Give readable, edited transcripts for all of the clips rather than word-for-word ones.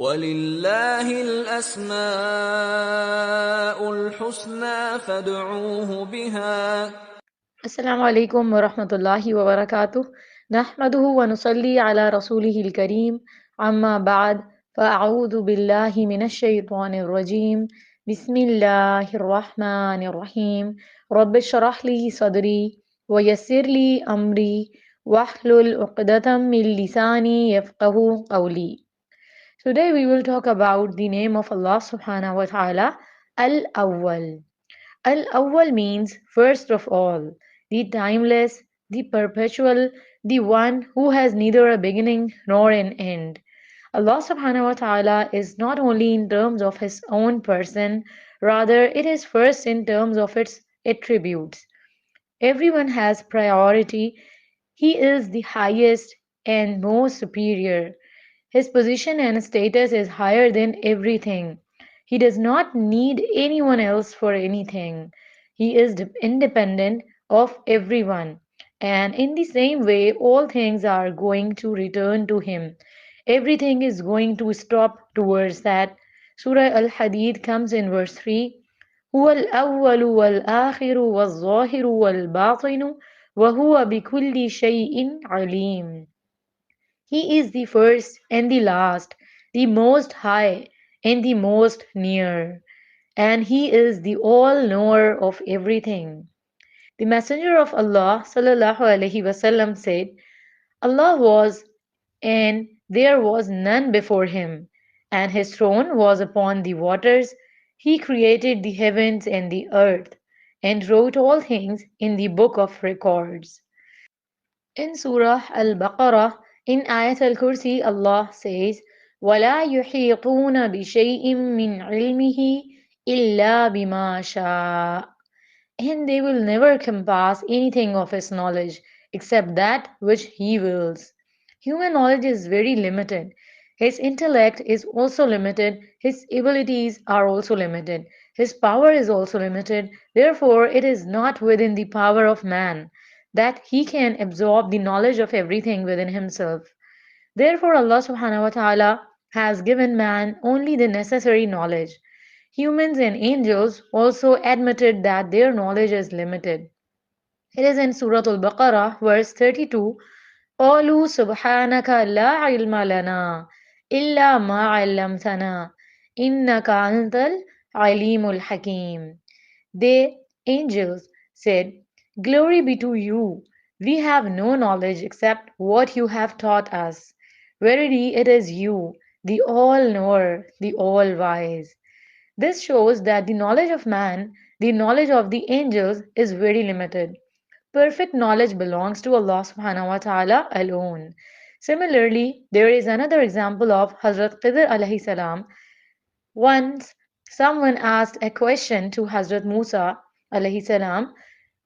وَلِلَّهِ الْأَسْمَاءُ الْحُسْنَى فَادْعُوهُ بِهَا. Assalamu alaikum wa rahmatullahi wa barakatuh. Nahmaduhu wa nusalli ala rasulihil kareem. Amma ba'd. Fa'a'udhu billahi minash shaytanir rajim. Bismillahir rahmanir rahim. Rabbi shrah li sadri wa yassir li amri wahlul 'uqdatam min lisani yafqahu qawli. Today we will talk about the name of Allah subhanahu wa ta'ala, Al-Awwal. Al-Awwal means first of all, the timeless, the perpetual, the one who has neither a beginning nor an end. Allah subhanahu wa ta'ala is not only in terms of his own person, rather it is first in terms of its attributes. Everyone has priority. He is the highest and most superior. His position and status is higher than everything. He does not need anyone else for anything. He is independent of everyone. And in the same way, all things are going to return to him. Everything is going to stop towards that. Surah Al Hadid comes in verse 3. هو الأول والآخر والظاهر والباطن وهو بكل شيء عليم. He is the first and the last, the most high and the most near, and he is the all-knower of everything. The Messenger of Allah sallallahu alaihi wasallam said, Allah was and there was none before him, and his throne was upon the waters. He created the heavens and the earth, and wrote all things in the book of records. In Surah Al-Baqarah, in Ayat Al-Kursi, Allah says, وَلَا يُحِيطُونَ بِشَيْءٍ مِّنْ عِلْمِهِ إِلَّا بِمَا شَاءَ. And they will never compass anything of his knowledge except that which he wills. Human knowledge is very limited. His intellect is also limited. His abilities are also limited. His power is also limited. Therefore, it is not within the power of man that he can absorb the knowledge of everything within himself. Therefore, Allah subhanahu wa ta'ala has given man only the necessary knowledge. Humans and angels also admitted that their knowledge is limited. It is in Surah Al-Baqarah, verse 32, قالوا سبحانك لا علم لنا إلا ما علمتنا إنك أنت العليم الحكيم. They, angels, said, Glory be to you. We have no knowledge except what you have taught us. Verily it is you, the all-knower, the all-wise. This shows that the knowledge of man, the knowledge of the angels, is very limited. Perfect knowledge belongs to Allah subhanahu wa ta'ala alone. Similarly, there is another example of Hazrat Khidr alayhi salam. Once someone asked a question to Hazrat Musa alayhi salam,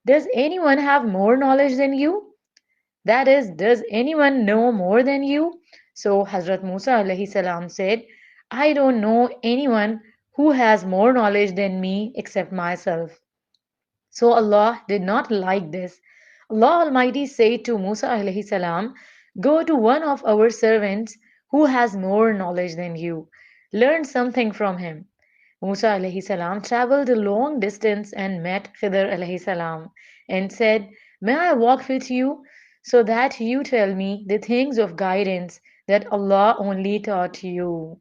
does anyone have more knowledge than you? That is, does anyone know more than you? So Hazrat Musa alayhi salam said, I don't know anyone who has more knowledge than me except myself. So Allah did not like this. Allah Almighty said to Musa alayhi salam, Go to one of our servants who has more knowledge than you. Learn something from him. Musa alayhi salam traveled a long distance and met Khidr alayhi salam and said, May I walk with you so that you tell me the things of guidance that Allah only taught you.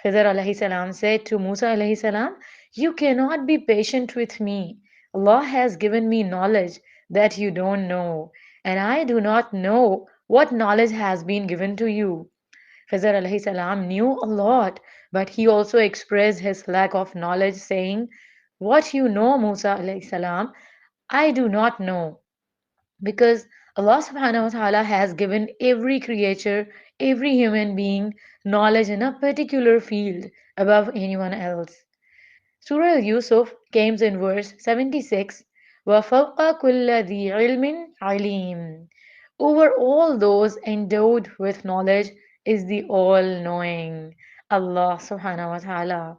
Khidr alayhi salam said to Musa alayhi salam, You cannot be patient with me. Allah has given me knowledge that you don't know, and I do not know what knowledge has been given to you. Khidr alayhi salam knew a lot, but he also expressed his lack of knowledge, saying, What you know, Musa alayhi salam, I do not know. Because Allah subhanahu wa ta'ala has given every creature, every human being, knowledge in a particular field above anyone else. Surah Yusuf comes in verse 76, وَفَوْقَ كُلَّ ذِي عِلْمٍ عَلِيمٍ. Over all those endowed with knowledge is the all-knowing Allah subhanahu wa ta'ala.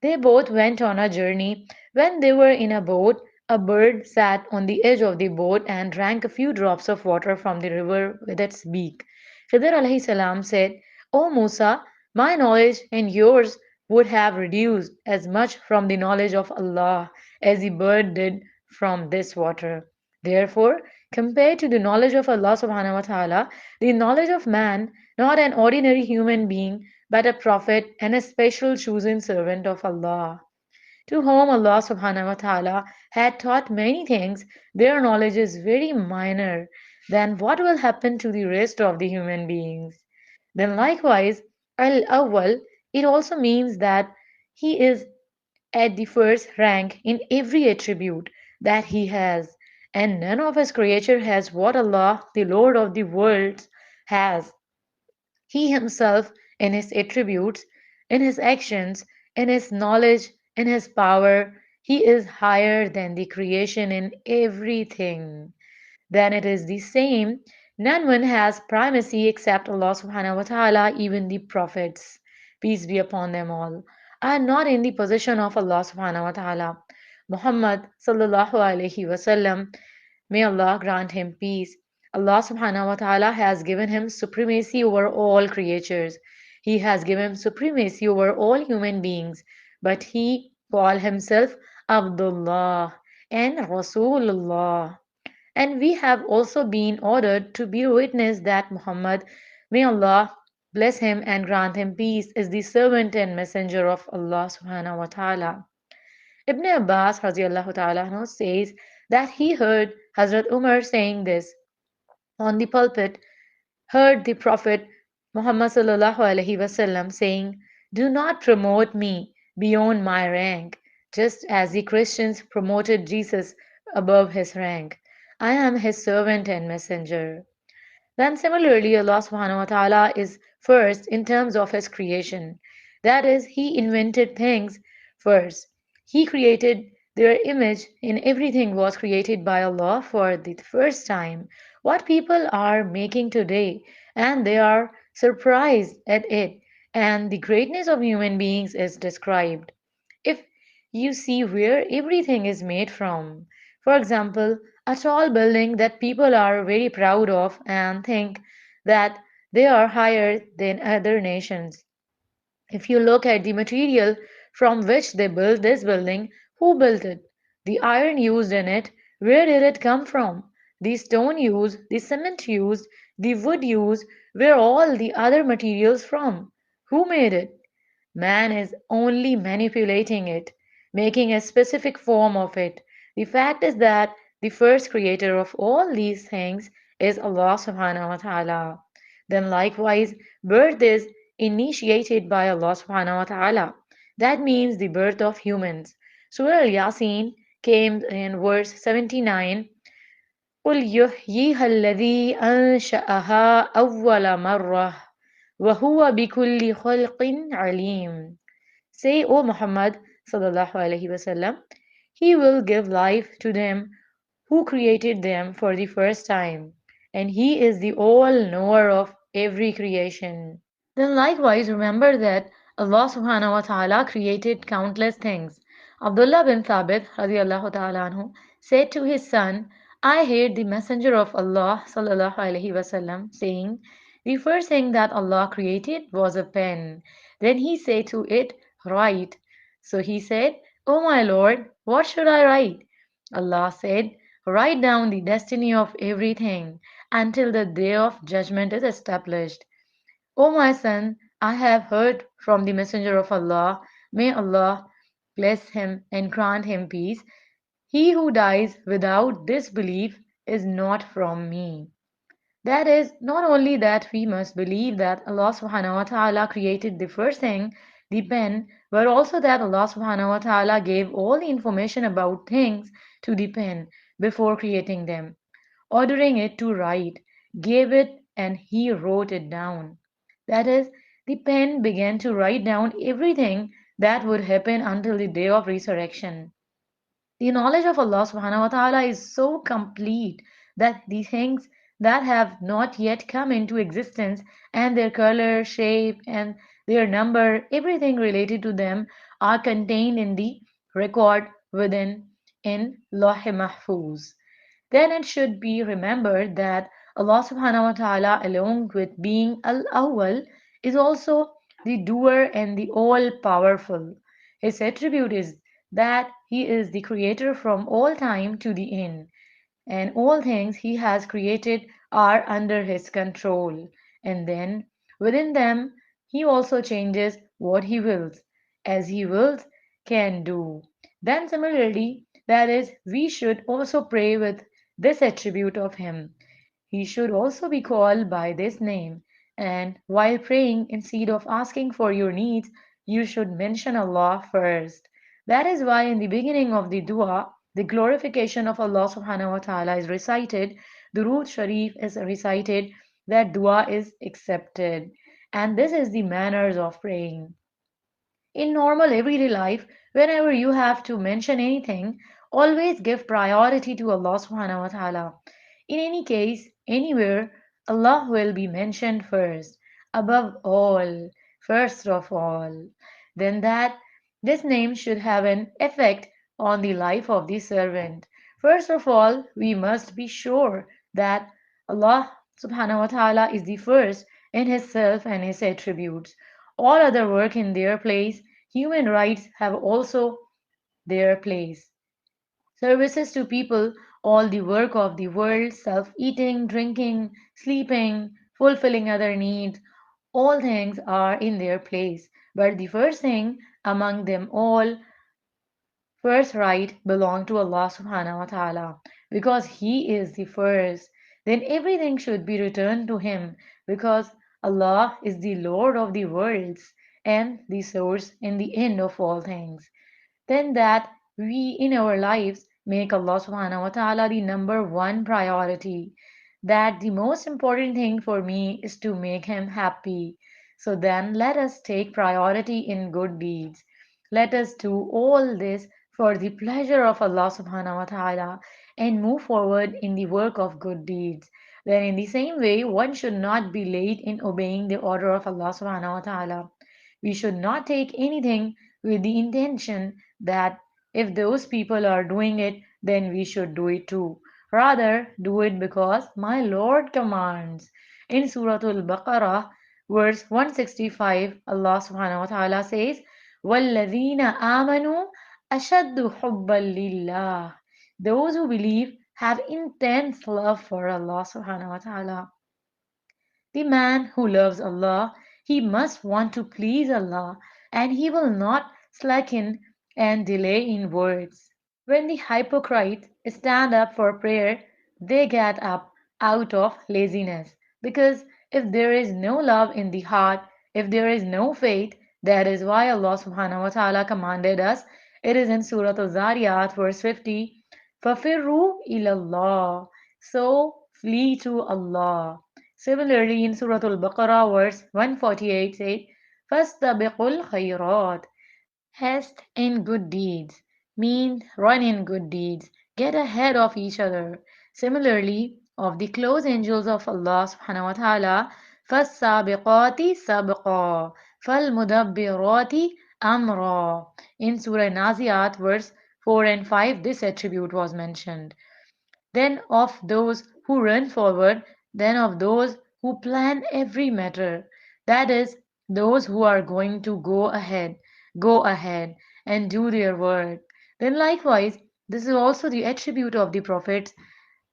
They both went on a journey. When they were in a boat, a bird sat on the edge of the boat and drank a few drops of water from the river with its beak. Khidr alayhi salam said, O Musa, My knowledge and yours would have reduced as much from the knowledge of Allah as the bird did from this water. Therefore, compared to the knowledge of Allah subhanahu wa ta'ala, the knowledge of man, not an ordinary human being, but a prophet and a special chosen servant of Allah, to whom Allah subhanahu wa ta'ala had taught many things, their knowledge is very minor than what will happen to the rest of the human beings. Then likewise, al-awwal, it also means that he is at the first rank in every attribute that he has, and none of his creature has what Allah, the Lord of the worlds, has. He himself, in his attributes, in his actions, in his knowledge, in his power, he is higher than the creation in everything. Then it is the same. None one has primacy except Allah subhanahu wa ta'ala, even the prophets, peace be upon them all, are not in the possession of Allah subhanahu wa ta'ala. Muhammad sallallahu alayhi wasallam, may Allah grant him peace. Allah subhanahu wa ta'ala has given him supremacy over all creatures. He has given supremacy over all human beings. But he called himself Abdullah and Rasulullah. And we have also been ordered to be witness that Muhammad, may Allah bless him and grant him peace, is the servant and messenger of Allah subhanahu wa ta'ala. Ibn Abbas radiallahu ta'ala anhu says that he heard Hazrat Umar saying this on the pulpit, heard the Prophet Muhammad sallallahu alaihi wasallam saying, "Do not promote me beyond my rank, just as the Christians promoted Jesus above his rank. I am his servant and messenger." Then similarly, Allah subhanahu wa ta'ala is first in terms of his creation. That is, he invented things first. He created their image in everything was created by Allah for the first time. What people are making today, and they are surprised at it, and the greatness of human beings is described. If you see where everything is made from, for example, a tall building that people are very proud of and think that they are higher than other nations. If you look at the material from which they built this building, who built it? The iron used in it, where did it come from? The stone used, the cement used, the wood used, where all the other materials from? Who made it? Man is only manipulating it, making a specific form of it. The fact is that the first creator of all these things is Allah subhanahu wa ta'ala. Then likewise, birth is initiated by Allah subhanahu wa ta'ala. That means the birth of humans. Surah Al-Yasin came in verse 79. قل يحييها الذي أنشأها أول مرة وهو بكل خلق عليم. Say, O Muhammad sallallahu alaihi wasallam, He will give life to them who created them for the first time, and He is the all-knower of every creation. Then likewise remember that Allah subhanahu wa ta'ala created countless things. Abdullah bin Thabit radiallahu ta'ala anhu said to his son, I heard the Messenger of Allah sallallahu alaihi wasallam saying, the first thing that Allah created was a pen. Then he said to it, write. So he said, O my Lord, what should I write? Allah said, write down the destiny of everything until the day of judgment is established. O my son, I have heard from the Messenger of Allah, may Allah bless him and grant him peace. He who dies without this belief is not from me. That is, not only that we must believe that Allah subhanahu wa ta'ala created the first thing, the pen, but also that Allah subhanahu wa ta'ala gave all the information about things to the pen before creating them, ordering it to write, gave it, and he wrote it down. That is, the pen began to write down everything that would happen until the day of resurrection. The knowledge of Allah subhanahu wa ta'ala is so complete that the things that have not yet come into existence and their color, shape, and their number, everything related to them are contained in the record within in Lawh Mahfuz. Then it should be remembered that Allah subhanahu wa ta'ala, along with being Al Awwal, is also the doer and the all powerful. His attribute is that he is the creator from all time to the end, and all things he has created are under his control. And then, within them, he also changes what he wills, as he wills can do. Then, similarly, that is, we should also pray with this attribute of him. He should also be called by this name. And while praying, instead of asking for your needs, you should mention Allah first. That is why in the beginning of the dua, the glorification of Allah subhanahu wa ta'ala is recited, Durood Sharif is recited, that dua is accepted. And this is the manners of praying. In normal everyday life, whenever you have to mention anything, always give priority to Allah subhanahu wa ta'ala. In any case, anywhere, Allah will be mentioned first, above all, first of all. Then that this name should have an effect on the life of the servant. First of all, we must be sure that Allah subhanahu wa ta'ala is the first in his self and his attributes. All other work in their place, human rights have also their place. Services to people, all the work of the world, self eating, drinking, sleeping, fulfilling other needs, all things are in their place. But the first thing among them all, first right belong to Allah subhanahu wa ta'ala because He is the first. Then everything should be returned to Him because Allah is the Lord of the worlds and the source and the end of all things. Then that we in our lives make Allah subhanahu wa ta'ala the number one priority. That the most important thing for me is to make Him happy. So then let us take priority in good deeds. Let us do all this for the pleasure of Allah subhanahu wa ta'ala and move forward in the work of good deeds. Then in the same way, one should not be late in obeying the order of Allah subhanahu wa ta'ala. We should not take anything with the intention that if those people are doing it, then we should do it too. Rather, do it because my Lord commands. In Surah Al-Baqarah, verse 165, Allah subhanahu wa ta'ala says, وَالَّذِينَ آمَنُوا أَشَدُّ حُبًّا لِلَّهِ. Those who believe have intense love for Allah subhanahu wa ta'ala. The man who loves Allah, he must want to please Allah and he will not slacken and delay in words. When the hypocrites stand up for prayer, they get up out of laziness. Because if there is no love in the heart, if there is no faith, that is why Allah subhanahu wa ta'ala commanded us. It is in Surah Al-Zariyat, verse 50, فَفِرُّوا إِلَى اللَّهِ. So flee to Allah. Similarly, in Surah Al-Baqarah, verse 148 said, فَاسْتَبِقُوا الْخَيْرَاتِ. Haste in good deeds mean run in good deeds, get ahead of each other. Similarly, of the close angels of Allah subhanahu wa ta'ala, فَالسَّابِقَاتِ سَبْقًا فَالْمُدَبِّرَاتِ أَمْرًا. In Surah Naziat, verse 4 and 5, this attribute was mentioned. Then of those who run forward, then of those who plan every matter. That is, those who are going to go ahead and do their work. Then likewise, this is also the attribute of the prophets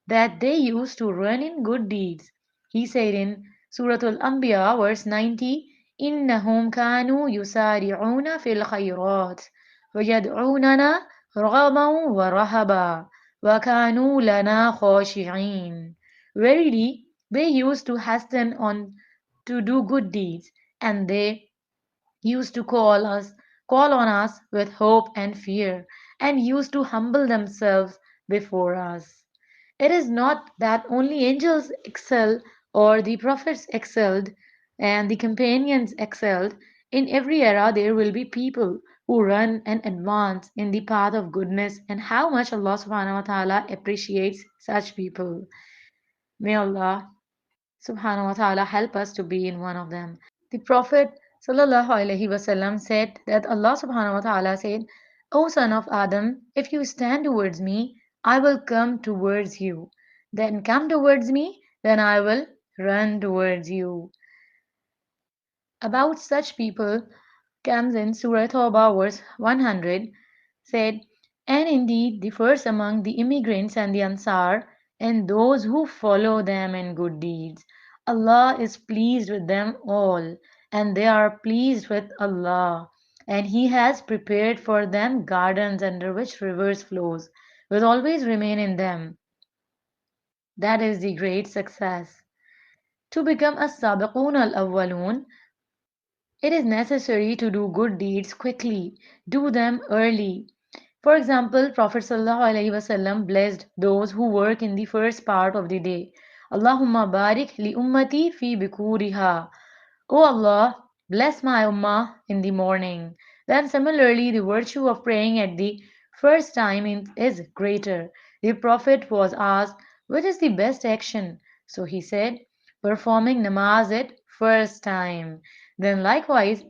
that they used to run in good deeds. He said in Surah Al-Anbiya, verse 90, إِنَّهُمْ كَانُوا يُسَارِعُونَ فِي الْخَيْرَاتِ وَيَدْعُونَنَا رَغَبًا وَرَهَبًا وَكَانُوا لَنَا خَاشِعِينَ. Verily, they used to hasten on to do good deeds, and they used to call on us with hope and fear, and used to humble themselves before us. It is not that only angels excel or the prophets excelled and the companions excelled. In every era, there will be people who run and advance in the path of goodness, and how much Allah subhanahu wa ta'ala appreciates such people. May Allah subhanahu wa ta'ala help us to be in one of them. The Prophet sallallahu alaihi wasallam said that Allah subhanahu wa ta'ala said, O son of Adam, if you stand towards me, I will come towards you. Then come towards me, then I will run towards you. About such people comes in Surah Tawbah verse 100 said, and indeed differs among the immigrants and the Ansar and those who follow them in good deeds. Allah is pleased with them all, and they are pleased with Allah. And He has prepared for them gardens under which rivers flows, will always remain in them. That is the great success. To become a Sabiqun al-Awwalun, it is necessary to do good deeds quickly, do them early. For example, Prophet ﷺ blessed those who work in the first part of the day. Allahumma barik li ummati fi bikuriha. O Allah, bless my ummah in the morning. Then similarly, the virtue of praying at the first time is greater. The Prophet was asked, which is the best action? So he said, performing namaz at first time. Then likewise,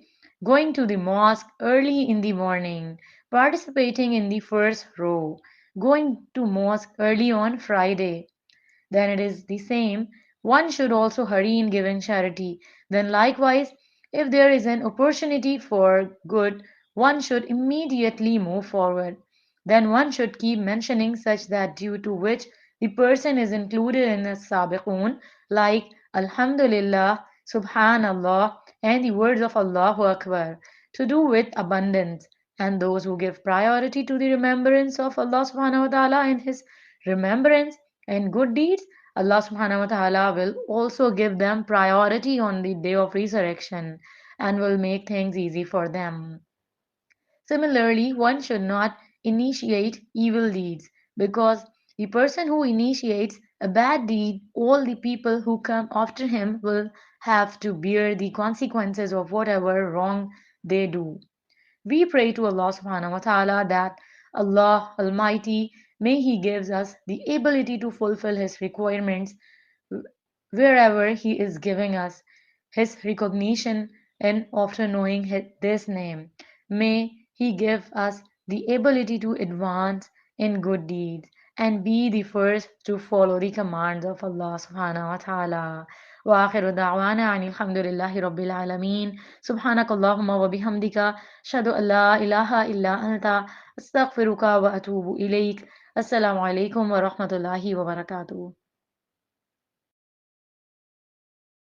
going to the mosque early in the morning, participating in the first row, going to mosque early on Friday, then it is the same. One should also hurry in giving charity. Then, likewise, if there is an opportunity for good, one should immediately move forward. Then one should keep mentioning such that due to which the person is included in the sabiqun, like Alhamdulillah, Subhanallah, and the words of Allahu Akbar, to do with abundance. And those who give priority to the remembrance of Allah subhanahu wa ta'ala and His remembrance and good deeds, Allah subhanahu wa ta'ala will also give them priority on the day of resurrection and will make things easy for them. Similarly, one should not initiate evil deeds because the person who initiates a bad deed, all the people who come after him will have to bear the consequences of whatever wrong they do. We pray to Allah subhanahu wa ta'ala that Allah Almighty may He gives us the ability to fulfill His requirements wherever He is giving us His recognition and after knowing this name. May He give us the ability to advance in good deeds and be the first to follow the commands of Allah subhanahu wa ta'ala. وآخر دعوانا عن الحمد لله رب العالمين سبحانك اللهم وبحمدك أشهد أن لا إله إلا أنت أستغفرك وأتوب إليك السلام عليكم ورحمة الله وبركاته